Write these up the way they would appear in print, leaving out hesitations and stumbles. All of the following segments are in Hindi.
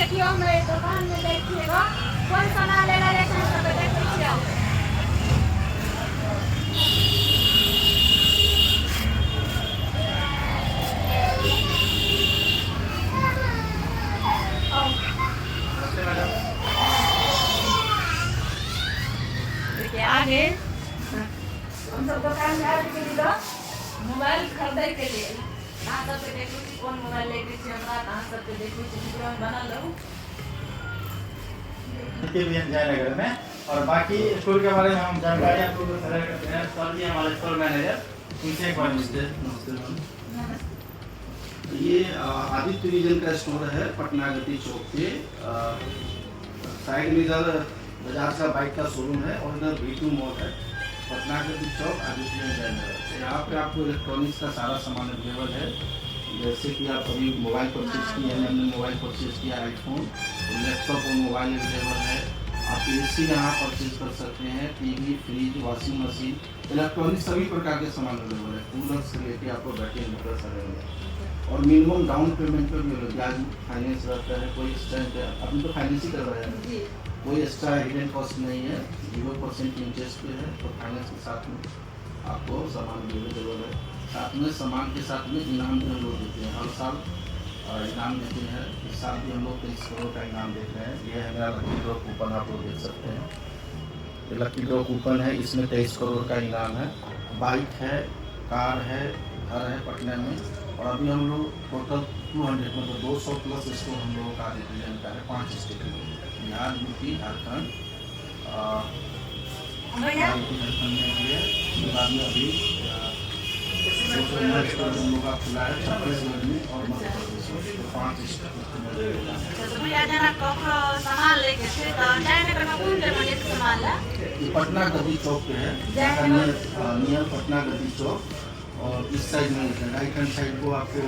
देखियो मैं दुकान में देखिएगा कौन सामान लेना रहता है सब देख लीजिए आप। देखिए आगे हम सब दुकान में आके लिए मोबाइल खरीदे के लिए कहाँ सब पे देख लीजिए कौन मोबाइल लेके छी हमरा कहाँ सब पे देख लीजिए वीडियो में बना लो जयनगर में। और बाकी स्टोर के बारे में हम जानकारी आपको शेयर करते हैं। सर जी हमारे स्टोर मैनेजर, उनसे एक बार नमस्ते। ये आदित्य रीजन का स्टोर है पटना गति चौक पे। साइड में इधर बजाज का बाइक का शोरूम है और इधर V2 मॉल है। पटना गति चौक आदित्य जयनगर। यहाँ पे आपको इलेक्ट्रॉनिक्स का सारा सामान अवेलेबल है। जैसे कि आप अभी मोबाइल परचेज किए हैं, हमने मोबाइल परचेज किया आईफोन, लैपटॉप और मोबाइल अवेलेबल है। आप AC यहाँ परचेज कर सकते हैं, TV, fridge, washing machine, electronics सभी प्रकार के सामान अवेलेबल है। कूलर से लेके आपको बैटरी मोटर अवेलेबल और मिनिमम डाउन पेमेंट पर भी ब्याज फाइनेंस रहता है। कोई एक्स्ट्रा अभी तो फाइनेंस ही कर रहे हैं, कोई एक्स्ट्रा हिडन कॉस्ट नहीं है, 0% इंटरेस्ट पे है। तो फाइनेंस के साथ में आपको सामान अवेलेबल है। साथ में सामान के साथ में इनाम भी हम लोग देते हैं, हर साल इनाम देते हैं। इस साल भी हम लोग 23 करोड़ का इनाम देते हैं। ये है मेरा लकी ड्रॉ कूपन, आप लोग देख सकते हैं। ये लकी ड्रॉ कूपन है, इसमें 23 करोड़ का इनाम है। बाइक है, कार है, घर है पटना में। और अभी हम लोग टोटल 200 मतलब 200 प्लस स्टोर हम लोगों का रिप्रेजेंट कर रहे हैं 5 स्टेट में, बिहार, यूपी, झारखंड में बाद में अभी हम लोग का खुला है छत्तीसगढ़ में और मध्य प्रदेश में। 5 स्टेट पटना गद्दी चौक पे है, नियर पटना गद्दी चौक। और इस साइड में राइट हैंड साइड को आपको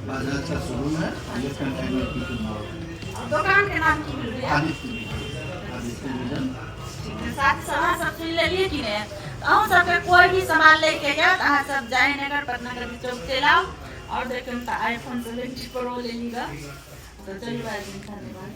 बाजार का शोरूम है, लेफ्ट हैंड साइड में V2 मॉल है। दुकान के नाम की आदित्य विजन। साथ सामान सब सुन ले लिए कि नहीं अहूँ सबके कोई भी सामान लेके जाओ अहाँ सब जयनगर पटना गद्दी चौक चले आओ और देखो उनका iPhone 17 Pro ले लीजिएगा। तो चलिए धन्यवाद।